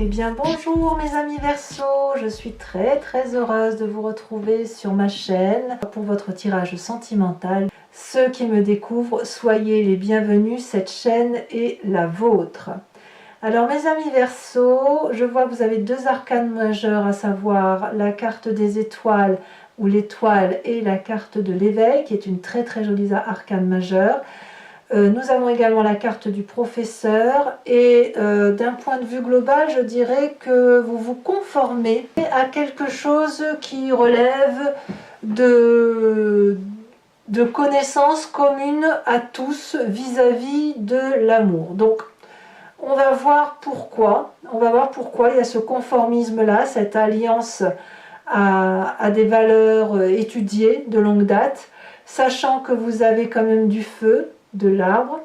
Eh bien bonjour mes amis Verseau, je suis très heureuse de vous retrouver sur ma chaîne pour votre tirage sentimental. Ceux qui me découvrent, soyez les bienvenus, cette chaîne est la vôtre. Alors mes amis Verseau, je vois que vous avez deux arcanes majeures, à savoir la carte des étoiles ou l'étoile et la carte de l'éveil qui est une très jolie arcane majeure. Nous avons également la carte du professeur et d'un point de vue global, je dirais que vous vous conformez à quelque chose qui relève de connaissances communes à tous vis-à-vis de l'amour. Donc, on va voir pourquoi. Il y a ce conformisme-là, cette alliance à des valeurs étudiées de longue date, sachant que vous avez quand même du feu, de l'arbre,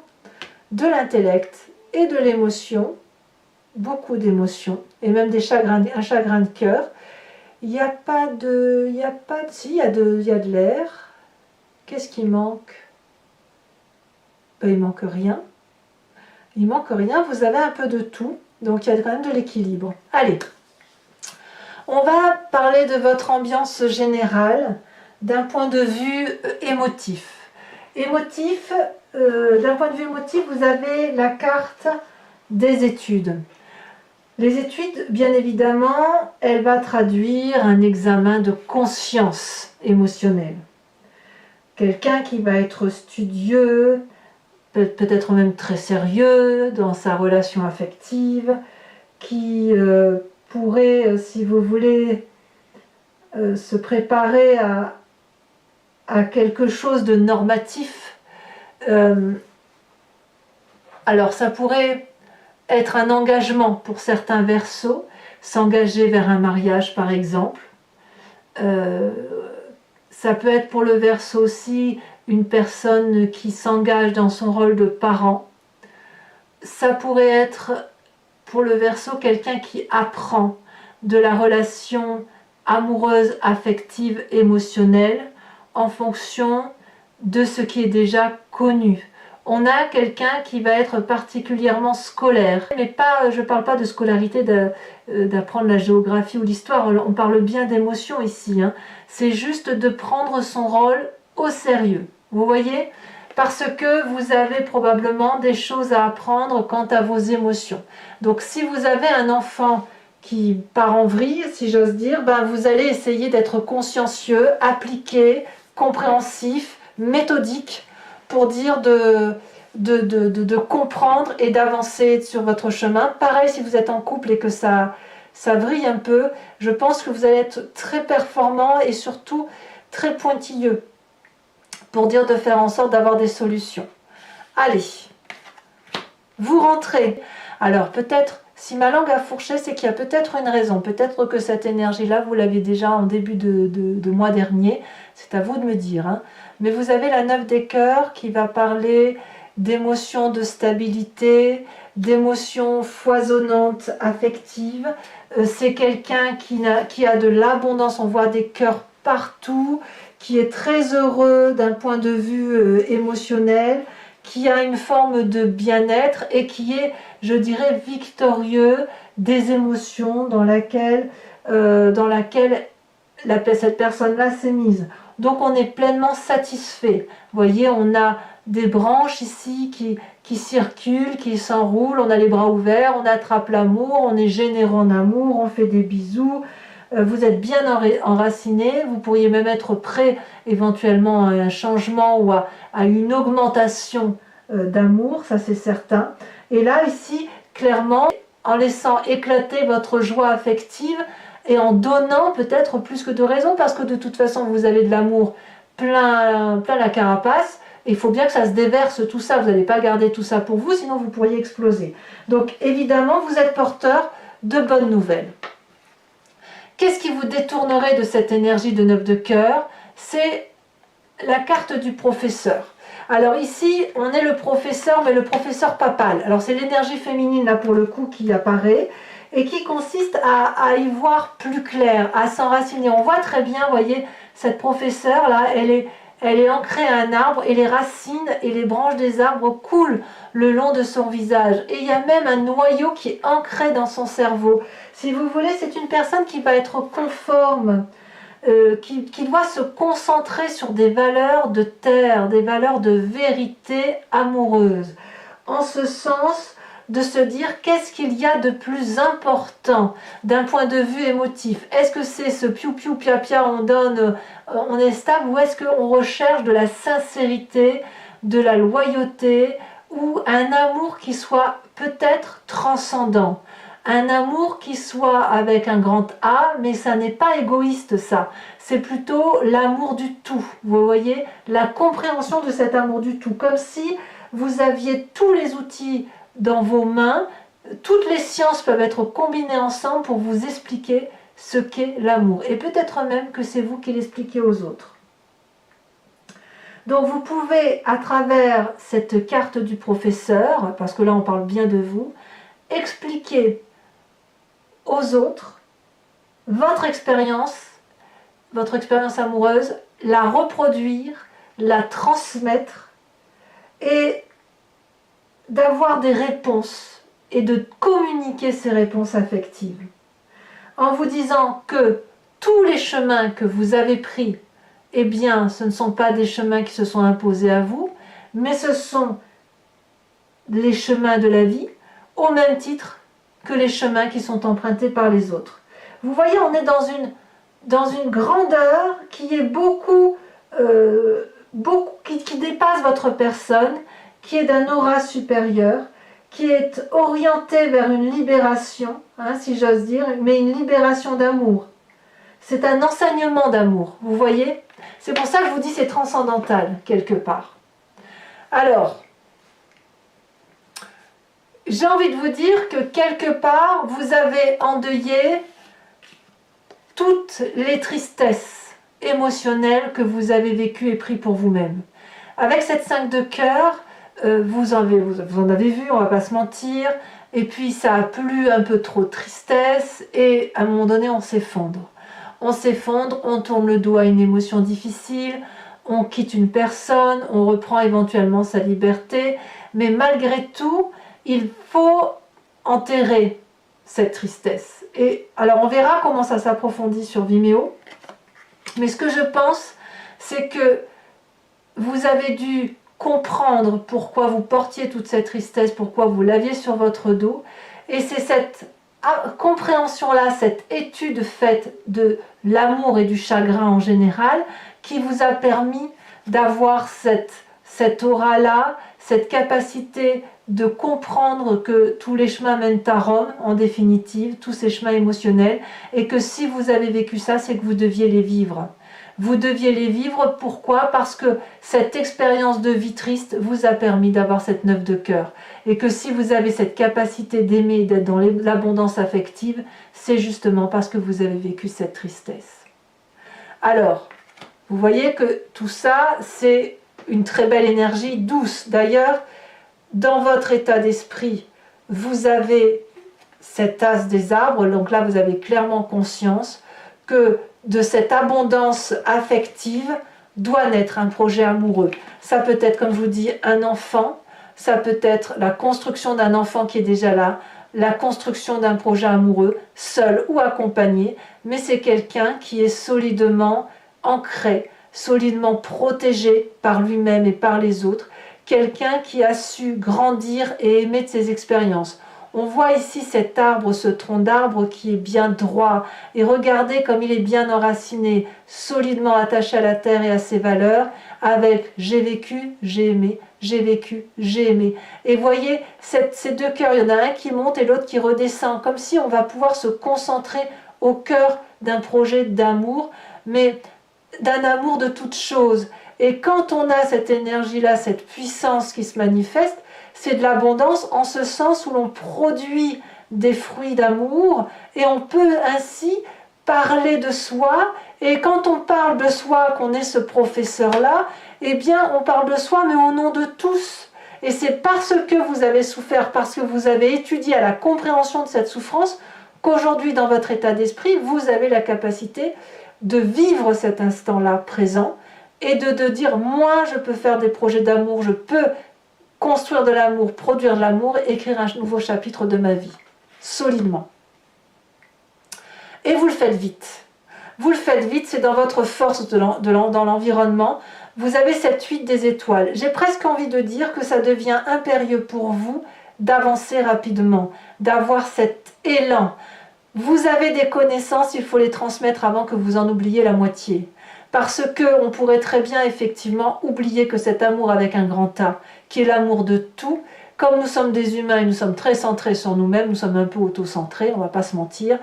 de l'intellect et de l'émotion, beaucoup d'émotions, et même un chagrin de cœur. Il n'y a pas de... Si, il y a de l'air. Qu'est-ce qui manque? Ben, il manque rien. Il manque rien, vous avez un peu de tout, donc il y a quand même de l'équilibre. Allez, on va parler de votre ambiance générale d'un point de vue émotif. D'un point de vue émotif, vous avez la carte des études. Les études, bien évidemment, elle va traduire un examen de conscience émotionnelle. Quelqu'un qui va être studieux, peut-être même très sérieux dans sa relation affective, qui pourrait, si vous voulez, se préparer à quelque chose de normatif. Alors ça pourrait être un engagement pour certains Verseaux, s'engager vers un mariage par exemple. Ça peut être pour le Verseau aussi une personne qui s'engage dans son rôle de parent. Ça pourrait être pour le Verseau quelqu'un qui apprend de la relation amoureuse, affective, émotionnelle en fonction de ce qui est déjà connu. On a quelqu'un qui va être particulièrement scolaire, mais pas, je ne parle pas de scolarité, d'apprendre la géographie ou l'histoire, on parle bien d'émotion ici, hein. C'est juste de prendre son rôle au sérieux, vous voyez, parce que vous avez probablement des choses à apprendre quant à vos émotions. Donc si vous avez un enfant qui part en vrille, si j'ose dire, ben vous allez essayer d'être consciencieux, appliqué, compréhensif, méthodique, pour dire de comprendre et d'avancer sur votre chemin. Pareil, si vous êtes en couple et que ça vrille un peu, je pense que vous allez être très performant et surtout très pointilleux pour dire de faire en sorte d'avoir des solutions. Allez, vous rentrez. Alors peut-être, si ma langue a fourché, c'est qu'il y a peut-être une raison. Peut-être que cette énergie-là, vous l'avez déjà en début de mois dernier. C'est à vous de me dire, hein. Mais vous avez la 9 des cœurs qui va parler d'émotions de stabilité, d'émotions foisonnantes affectives. C'est quelqu'un qui a de l'abondance, on voit des cœurs partout, qui est très heureux d'un point de vue émotionnel, qui a une forme de bien-être et qui est, je dirais, victorieux des émotions dans laquelle cette personne-là s'est mise. Donc on est pleinement satisfait. Vous voyez, on a des branches ici qui circulent, qui s'enroulent, on a les bras ouverts, on attrape l'amour, on est généreux en amour, on fait des bisous. Vous êtes bien enraciné, vous pourriez même être prêt éventuellement à un changement ou à une augmentation d'amour, ça c'est certain. Et là, ici, clairement, en laissant éclater votre joie affective, et en donnant peut-être plus que de raison, parce que de toute façon vous avez de l'amour plein la carapace, et il faut bien que ça se déverse tout ça, vous n'allez pas garder tout ça pour vous, sinon vous pourriez exploser. Donc évidemment vous êtes porteur de bonnes nouvelles. Qu'est-ce qui vous détournerait de cette énergie de 9 de cœur? C'est la carte du professeur. Alors ici on est le professeur, mais le professeur papal. Alors c'est l'énergie féminine là pour le coup qui apparaît, et qui consiste à y voir plus clair, à s'enraciner. On voit très bien, vous voyez, cette professeure là, Elle est ancrée à un arbre et les racines et les branches des arbres coulent le long de son visage. Et il y a même un noyau qui est ancré dans son cerveau. Si vous voulez, c'est une personne qui va être conforme, qui doit se concentrer sur des valeurs de terre, des valeurs de vérité amoureuse. En ce sens, de se dire qu'est-ce qu'il y a de plus important d'un point de vue émotif. Est-ce que c'est ce piou-piou, pia-pia, on donne, on est stable, ou est-ce qu'on recherche de la sincérité, de la loyauté, ou un amour qui soit peut-être transcendant, un amour qui soit avec un grand A, mais ça n'est pas égoïste ça, c'est plutôt l'amour du tout, vous voyez, la compréhension de cet amour du tout, comme si vous aviez tous les outils dans vos mains, toutes les sciences peuvent être combinées ensemble pour vous expliquer ce qu'est l'amour. Et peut-être même que c'est vous qui l'expliquez aux autres. Donc vous pouvez, à travers cette carte du professeur, parce que là on parle bien de vous, expliquer aux autres votre expérience amoureuse, la reproduire, la transmettre et d'avoir des réponses et de communiquer ces réponses affectives en vous disant que tous les chemins que vous avez pris, eh bien, ce ne sont pas des chemins qui se sont imposés à vous, mais ce sont les chemins de la vie, au même titre que les chemins qui sont empruntés par les autres. Vous voyez, on est dans une grandeur qui est qui dépasse votre personne, qui est d'un aura supérieur, qui est orientée vers une libération, si j'ose dire, mais une libération d'amour. C'est un enseignement d'amour, vous voyez? C'est pour ça que je vous dis c'est transcendantal, quelque part. Alors, j'ai envie de vous dire que quelque part, vous avez endeuillé toutes les tristesses émotionnelles que vous avez vécues et prises pour vous-même. Avec cette 5 de cœur, vous en avez vu, on va pas se mentir, et puis ça a plu un peu trop de tristesse, et à un moment donné on s'effondre. On s'effondre, on tourne le dos à une émotion difficile, on quitte une personne, on reprend éventuellement sa liberté, mais malgré tout, il faut enterrer cette tristesse. Et alors on verra comment ça s'approfondit sur Vimeo, mais ce que je pense, c'est que vous avez dû comprendre pourquoi vous portiez toute cette tristesse, pourquoi vous l'aviez sur votre dos, et c'est cette compréhension-là, cette étude faite de l'amour et du chagrin en général, qui vous a permis d'avoir cette aura-là, cette capacité de comprendre que tous les chemins mènent à Rome, en définitive, tous ces chemins émotionnels, et que si vous avez vécu ça, c'est que vous deviez les vivre. Vous deviez les vivre, pourquoi? Parce que cette expérience de vie triste vous a permis d'avoir cette 9 de cœur. Et que si vous avez cette capacité d'aimer et d'être dans l'abondance affective, c'est justement parce que vous avez vécu cette tristesse. Alors, vous voyez que tout ça, c'est une très belle énergie douce. D'ailleurs, dans votre état d'esprit, vous avez cet as des arbres, donc là vous avez clairement conscience que de cette abondance affective doit naître un projet amoureux. Ça peut être, comme je vous dis, un enfant, ça peut être la construction d'un enfant qui est déjà là, la construction d'un projet amoureux, seul ou accompagné, mais c'est quelqu'un qui est solidement ancré, solidement protégé par lui-même et par les autres, quelqu'un qui a su grandir et aimer de ses expériences. On voit ici cet arbre, ce tronc d'arbre qui est bien droit. Et regardez comme il est bien enraciné, solidement attaché à la terre et à ses valeurs, avec « j'ai vécu, j'ai aimé, j'ai vécu, j'ai aimé ». Et voyez, ces deux cœurs, il y en a un qui monte et l'autre qui redescend, comme si on va pouvoir se concentrer au cœur d'un projet d'amour, mais d'un amour de toute chose. Et quand on a cette énergie-là, cette puissance qui se manifeste, c'est de l'abondance en ce sens où l'on produit des fruits d'amour et on peut ainsi parler de soi. Et quand on parle de soi, qu'on est ce professeur-là, eh bien on parle de soi mais au nom de tous. Et c'est parce que vous avez souffert, parce que vous avez étudié à la compréhension de cette souffrance, qu'aujourd'hui dans votre état d'esprit, vous avez la capacité de vivre cet instant-là présent et de dire moi je peux faire des projets d'amour, je peux construire de l'amour, produire de l'amour, écrire un nouveau chapitre de ma vie, solidement. Et vous le faites vite. Vous le faites vite, c'est dans votre force dans l'environnement. Vous avez cette fuite des étoiles. J'ai presque envie de dire que ça devient impérieux pour vous d'avancer rapidement, d'avoir cet élan. Vous avez des connaissances, il faut les transmettre avant que vous en oubliez la moitié. Parce qu'on pourrait très bien effectivement oublier que cet amour avec un grand A, qui est l'amour de tout, comme nous sommes des humains et nous sommes très centrés sur nous-mêmes, nous sommes un peu auto-centrés, on ne va pas se mentir,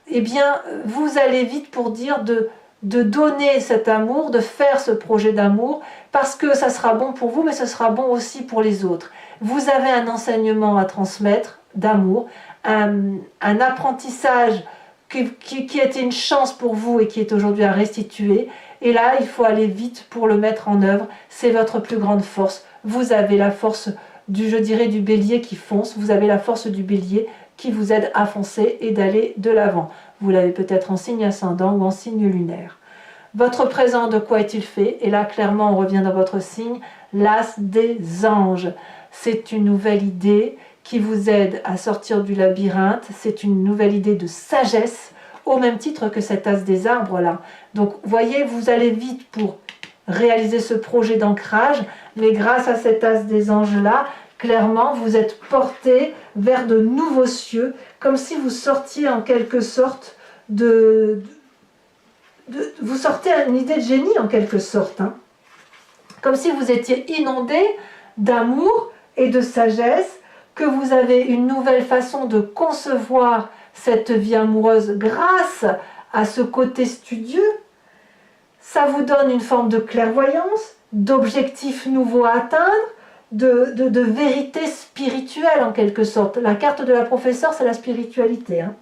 eh bien vous allez vite pour dire de donner cet amour, de faire ce projet d'amour, parce que ça sera bon pour vous, mais ce sera bon aussi pour les autres. Vous avez un enseignement à transmettre d'amour, un apprentissage qui était une chance pour vous et qui est aujourd'hui à restituer. Et là, il faut aller vite pour le mettre en œuvre. C'est votre plus grande force. Vous avez la force je dirais, du bélier qui fonce. Vous avez la force du bélier qui vous aide à foncer et d'aller de l'avant. Vous l'avez peut-être en signe ascendant ou en signe lunaire. Votre présent, de quoi est-il fait? Et là, clairement, on revient dans votre signe. L'as des anges. C'est une nouvelle idée qui vous aide à sortir du labyrinthe. C'est une nouvelle idée de sagesse, au même titre que cet as des arbres là. Donc, voyez, vous allez vite pour réaliser ce projet d'ancrage, mais grâce à cet as des anges là, clairement, vous êtes porté vers de nouveaux cieux, comme si vous sortiez en quelque sorte vous sortez à une idée de génie en quelque sorte, hein. Comme si vous étiez inondé d'amour et de sagesse, que vous avez une nouvelle façon de concevoir cette vie amoureuse grâce à ce côté studieux. Ça vous donne une forme de clairvoyance, d'objectifs nouveaux à atteindre, de vérité spirituelle en quelque sorte. La carte de la professeure, c'est la spiritualité, hein.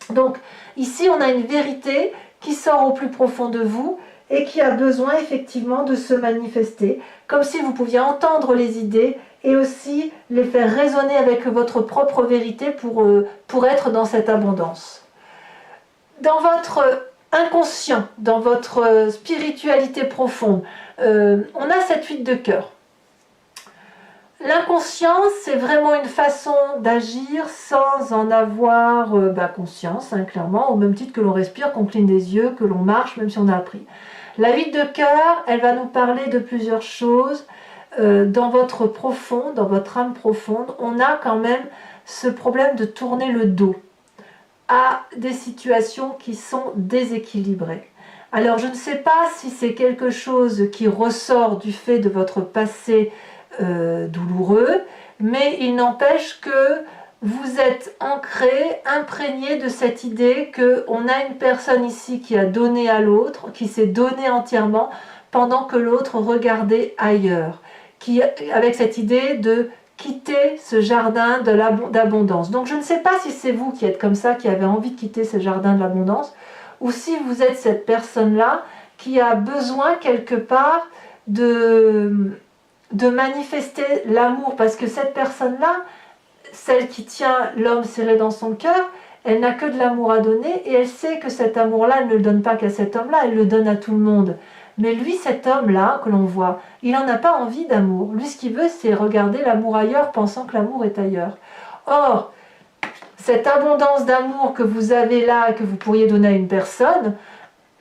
Donc ici, on a une vérité qui sort au plus profond de vous et qui a besoin effectivement de se manifester, comme si vous pouviez entendre les idées et aussi les faire résonner avec votre propre vérité pour être dans cette abondance. Dans votre inconscient, dans votre spiritualité profonde, on a cette fuite de cœur. L'inconscience, c'est vraiment une façon d'agir sans en avoir conscience, hein, clairement, au même titre que l'on respire, qu'on cligne des yeux, que l'on marche, même si on a appris. La fuite de cœur, elle va nous parler de plusieurs choses. Dans votre profond, dans votre âme profonde, on a quand même ce problème de tourner le dos à des situations qui sont déséquilibrées. Alors je ne sais pas si c'est quelque chose qui ressort du fait de votre passé douloureux, mais il n'empêche que vous êtes ancré, imprégné de cette idée qu'on a une personne ici qui a donné à l'autre, qui s'est donné entièrement, pendant que l'autre regardait ailleurs, avec cette idée de quitter ce jardin d'abondance. Donc je ne sais pas si c'est vous qui êtes comme ça, qui avez envie de quitter ce jardin de l'abondance, ou si vous êtes cette personne-là qui a besoin quelque part de manifester l'amour, parce que cette personne-là, celle qui tient l'homme serré dans son cœur, elle n'a que de l'amour à donner et elle sait que cet amour-là, elle ne le donne pas qu'à cet homme-là, elle le donne à tout le monde. Mais lui, cet homme-là que l'on voit, il n'en a pas envie d'amour. Lui, ce qu'il veut, c'est regarder l'amour ailleurs, pensant que l'amour est ailleurs. Or, cette abondance d'amour que vous avez là et que vous pourriez donner à une personne,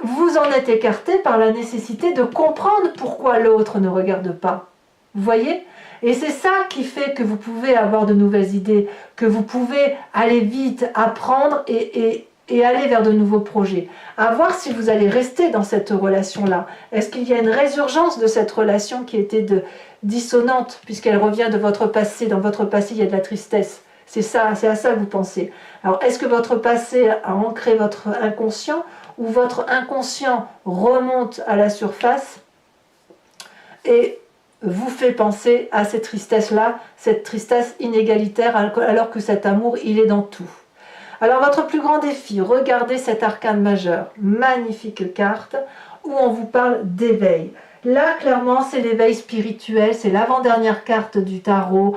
vous en êtes écarté par la nécessité de comprendre pourquoi l'autre ne regarde pas. Vous voyez? Et c'est ça qui fait que vous pouvez avoir de nouvelles idées, que vous pouvez aller vite, apprendre et aller vers de nouveaux projets. À voir si vous allez rester dans cette relation-là. Est-ce qu'il y a une résurgence de cette relation qui était dissonante, puisqu'elle revient de votre passé? Dans votre passé, il y a de la tristesse. C'est ça, c'est à ça que vous pensez. Alors, est-ce que votre passé a ancré votre inconscient, ou votre inconscient remonte à la surface et vous fait penser à cette tristesse-là, cette tristesse inégalitaire, alors que cet amour, il est dans tout. Alors votre plus grand défi, regardez cet arcane majeur, magnifique carte, où on vous parle d'éveil. Là, clairement, c'est l'éveil spirituel, c'est l'avant-dernière carte du tarot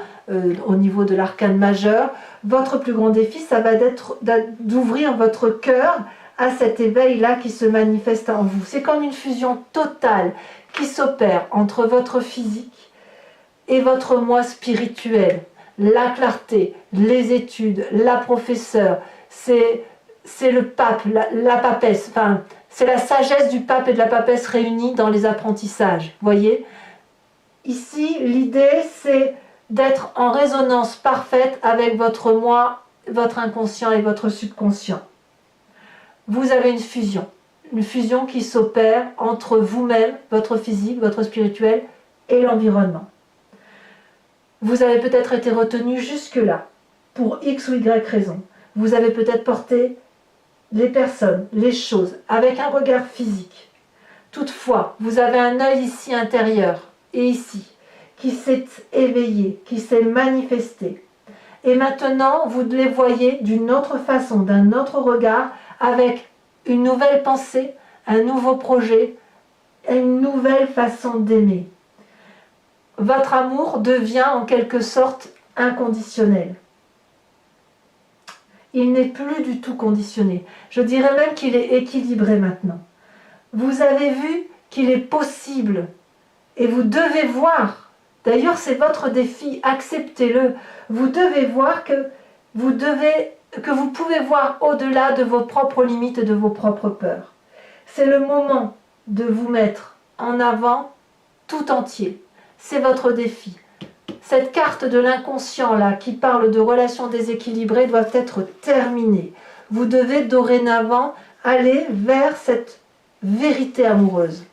au niveau de l'arcane majeur. Votre plus grand défi, ça va être d'ouvrir votre cœur à cet éveil-là qui se manifeste en vous. C'est comme une fusion totale qui s'opère entre votre physique et votre moi spirituel. La clarté, les études, la professeure, c'est le pape, la papesse, enfin, c'est la sagesse du pape et de la papesse réunis dans les apprentissages, voyez. Ici, l'idée, c'est d'être en résonance parfaite avec votre moi, votre inconscient et votre subconscient. Vous avez une fusion qui s'opère entre vous-même, votre physique, votre spirituel et l'environnement. Vous avez peut-être été retenu jusque-là, pour X ou Y raison. Vous avez peut-être porté les personnes, les choses, avec un regard physique. Toutefois, vous avez un œil ici intérieur, et ici, qui s'est éveillé, qui s'est manifesté. Et maintenant, vous les voyez d'une autre façon, d'un autre regard, avec une nouvelle pensée, un nouveau projet, une nouvelle façon d'aimer. Votre amour devient en quelque sorte inconditionnel. Il n'est plus du tout conditionné. Je dirais même qu'il est équilibré maintenant. Vous avez vu qu'il est possible et vous devez voir. D'ailleurs, c'est votre défi, acceptez-le. Vous devez voir que vous pouvez voir au-delà de vos propres limites et de vos propres peurs. C'est le moment de vous mettre en avant tout entier. C'est votre défi. Cette carte de l'inconscient là qui parle de relations déséquilibrées doit être terminée. Vous devez dorénavant aller vers cette vérité amoureuse,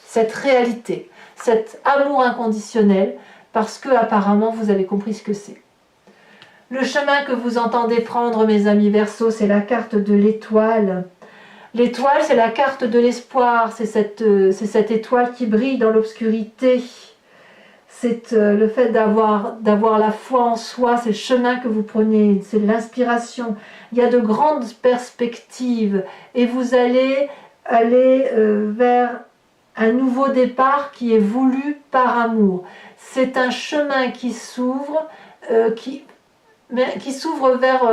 cette réalité, cet amour inconditionnel, parce que apparemment vous avez compris ce que c'est. Le chemin que vous entendez prendre, mes amis Verseaux, c'est la carte de l'étoile. L'étoile, c'est la carte de l'espoir, c'est cette étoile qui brille dans l'obscurité. C'est le fait d'avoir la foi en soi, c'est le chemin que vous prenez, c'est l'inspiration. Il y a de grandes perspectives et vous allez aller vers un nouveau départ qui est voulu par amour. C'est un chemin qui s'ouvre vers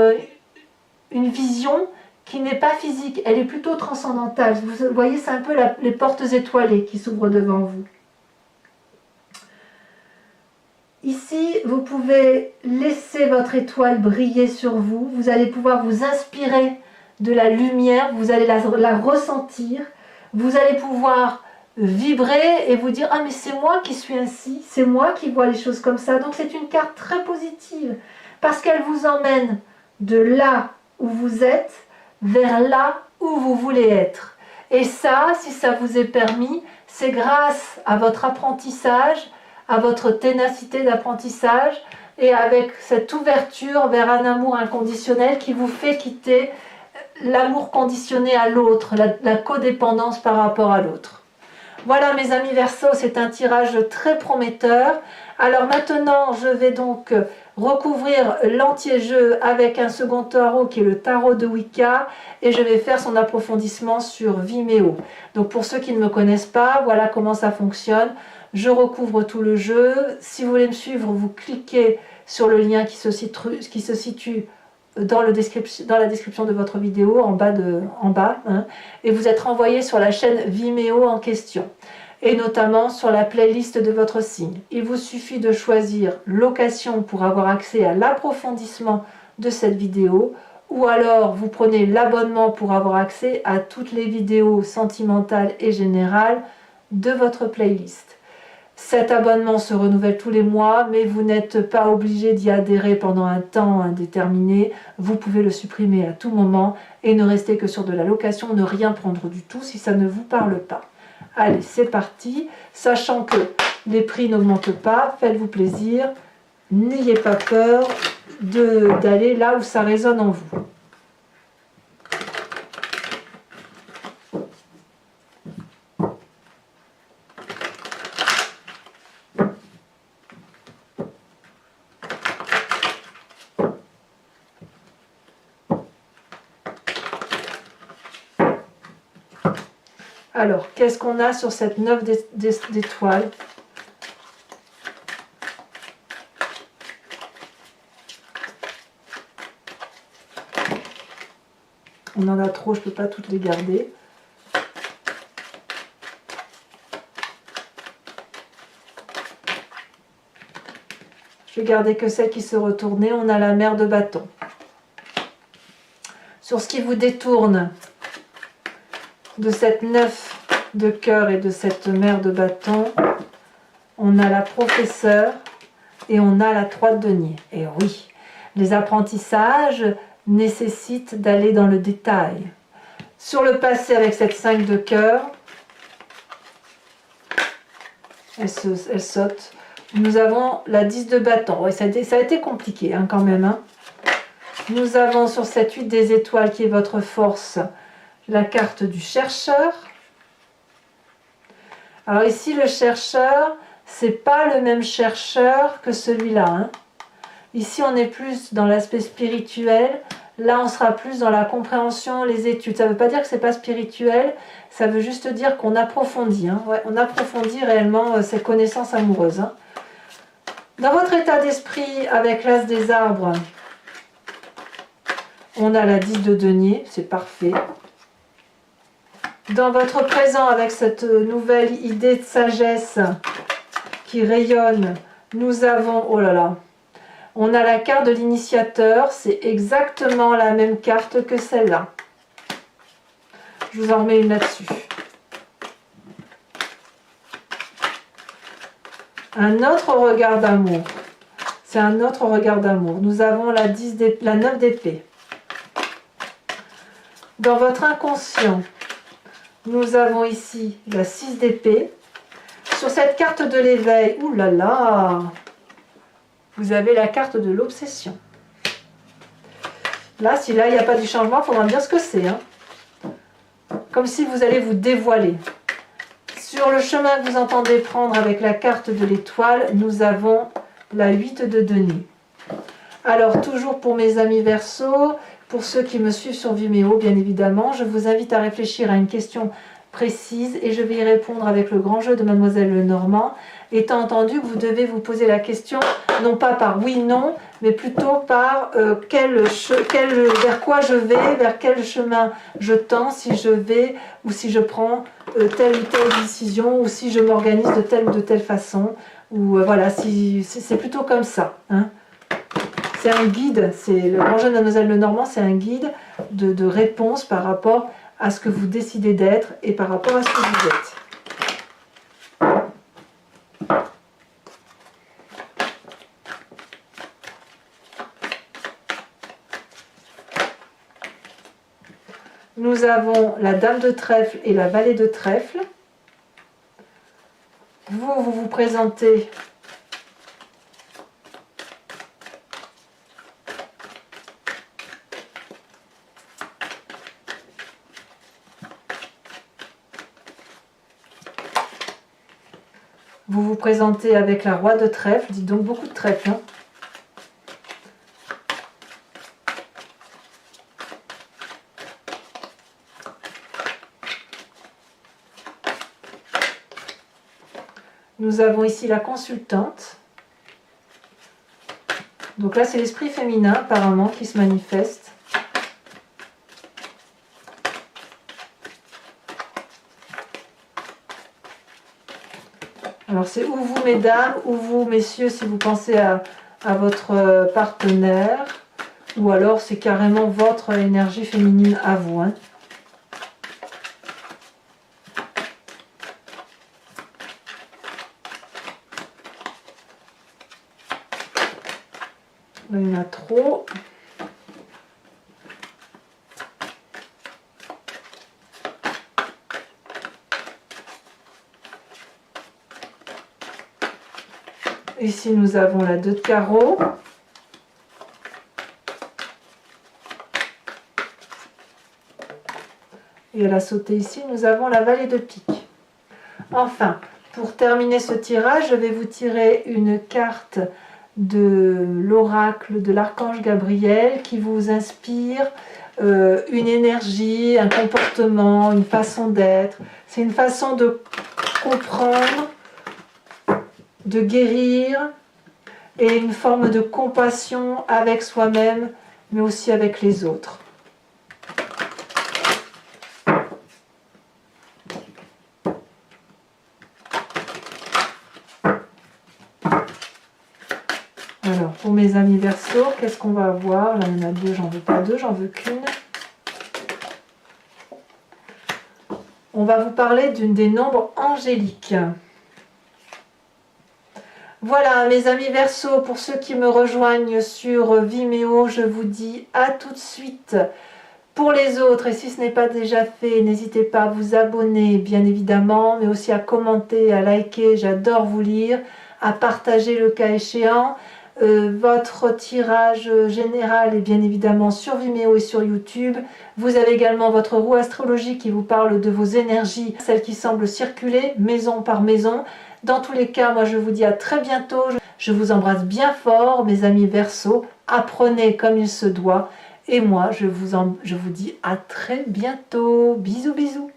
une vision qui n'est pas physique, elle est plutôt transcendantale. Vous voyez, c'est un peu les portes étoilées qui s'ouvrent devant vous. Ici, vous pouvez laisser votre étoile briller sur vous. Vous allez pouvoir vous inspirer de la lumière, vous allez la ressentir. Vous allez pouvoir vibrer et vous dire « Ah, mais c'est moi qui suis ainsi, c'est moi qui vois les choses comme ça. » Donc c'est une carte très positive parce qu'elle vous emmène de là où vous êtes vers là où vous voulez être. Et ça, si ça vous est permis, c'est grâce à votre apprentissage, à votre ténacité d'apprentissage et avec cette ouverture vers un amour inconditionnel qui vous fait quitter l'amour conditionné à l'autre, la codépendance par rapport à l'autre. Voilà mes amis Verseaux, c'est un tirage très prometteur. Alors maintenant, je vais donc recouvrir l'anti-jeu avec un second tarot qui est le tarot de Wicca et je vais faire son approfondissement sur Vimeo. Donc pour ceux qui ne me connaissent pas, voilà comment ça fonctionne. Je recouvre tout le jeu. Si vous voulez me suivre, vous cliquez sur le lien qui se situe dans la description de votre vidéo, en bas, hein, et vous êtes renvoyé sur la chaîne Vimeo en question, et notamment sur la playlist de votre signe. Il vous suffit de choisir location pour avoir accès à l'approfondissement de cette vidéo, ou alors vous prenez l'abonnement pour avoir accès à toutes les vidéos sentimentales et générales de votre playlist. Cet abonnement se renouvelle tous les mois, mais vous n'êtes pas obligé d'y adhérer pendant un temps indéterminé. Vous pouvez le supprimer à tout moment et ne rester que sur de la location, ne rien prendre du tout si ça ne vous parle pas. Allez, c'est parti. Sachant que les prix n'augmentent pas, faites-vous plaisir. N'ayez pas peur d'aller là où ça résonne en vous. Alors, qu'est-ce qu'on a sur cette 9 d'étoiles? On en a trop, je ne peux pas toutes les garder. Je vais garder que celles qui se retournaient. On a la mère de bâton. Sur ce qui vous détourne de cette 9 de cœur et de cette mère de bâton, on a la professeure et on a la 3 de denier. Et oui, les apprentissages nécessitent d'aller dans le détail. Sur le passé avec cette 5 de cœur, elle saute. Nous avons la 10 de bâton. Ouais, ça a été compliqué hein, quand même. Hein. Nous avons sur cette 8 des étoiles qui est votre force, la carte du chercheur. Alors ici, le chercheur, c'est pas le même chercheur que celui-là. Hein. Ici, on est plus dans l'aspect spirituel. Là, on sera plus dans la compréhension, les études. Ça ne veut pas dire que c'est pas spirituel, ça veut juste dire qu'on approfondit. Hein. Ouais, on approfondit réellement ces connaissances amoureuses. Hein. Dans votre état d'esprit, avec l'as des arbres, on a la 10 de denier, c'est parfait. Dans votre présent, avec cette nouvelle idée de sagesse qui rayonne, nous avons, oh là là, on a la carte de l'initiateur, c'est exactement la même carte que celle-là. Je vous en remets une là-dessus. Un autre regard d'amour. C'est un autre regard d'amour. Nous avons la 9 d'épée. Dans votre inconscient, nous avons ici la 6 d'épée. Sur cette carte de l'éveil, oulala, vous avez la carte de l'obsession. Là, si là, il n'y a pas du changement, il faudra me dire ce que c'est. Hein. Comme si vous allez vous dévoiler. Sur le chemin que vous entendez prendre avec la carte de l'étoile, nous avons la 8 de denier. Alors, toujours pour mes amis Verseau, pour ceux qui me suivent sur Vimeo, bien évidemment, je vous invite à réfléchir à une question précise et je vais y répondre avec le grand jeu de Mademoiselle Lenormand, étant entendu que vous devez vous poser la question, non pas par oui, non, mais plutôt par vers quoi je vais, vers quel chemin je tends, si je vais ou si je prends telle ou telle décision, ou si je m'organise de telle ou de telle façon, ou voilà, c'est plutôt comme ça. Hein. C'est un guide, c'est le grand jeu de Mademoiselle Lenormand, c'est un guide de réponse par rapport à ce que vous décidez d'être et par rapport à ce que vous êtes. Nous avons la dame de trèfle et la valet de trèfle. Vous vous présentez avec la roi de trèfle, dites donc beaucoup de trèfle. Hein. Nous avons ici la consultante. Donc là, c'est l'esprit féminin apparemment qui se manifeste. Alors c'est ou vous mesdames, ou vous messieurs si vous pensez à votre partenaire, ou alors c'est carrément votre énergie féminine à vous. Hein. Là, il y en a trop. Ici, nous avons la 2 de carreau. Et à la sauter ici, nous avons la valet de pique. Enfin, pour terminer ce tirage, je vais vous tirer une carte de l'oracle de l'archange Gabriel qui vous inspire une énergie, un comportement, une façon d'être. C'est une façon de comprendre, de guérir et une forme de compassion avec soi-même mais aussi avec les autres. pour mes amis Verseau, qu'est-ce qu'on va avoir? Là, il y en a deux, j'en veux pas deux, j'en veux qu'une. On va vous parler d'une des nombres angéliques. Voilà, mes amis Verseau, pour ceux qui me rejoignent sur Vimeo, je vous dis à tout de suite. Pour les autres, et si ce n'est pas déjà fait, n'hésitez pas à vous abonner, bien évidemment, mais aussi à commenter, à liker, j'adore vous lire, à partager le cas échéant. Votre tirage général est bien évidemment sur Vimeo et sur YouTube. Vous avez également votre roue astrologique qui vous parle de vos énergies, celles qui semblent circuler maison par maison. Dans tous les cas, moi je vous dis à très bientôt. Je vous embrasse bien fort, mes amis Verseau. Apprenez comme il se doit. Et moi, je vous dis à très bientôt. Bisous, bisous.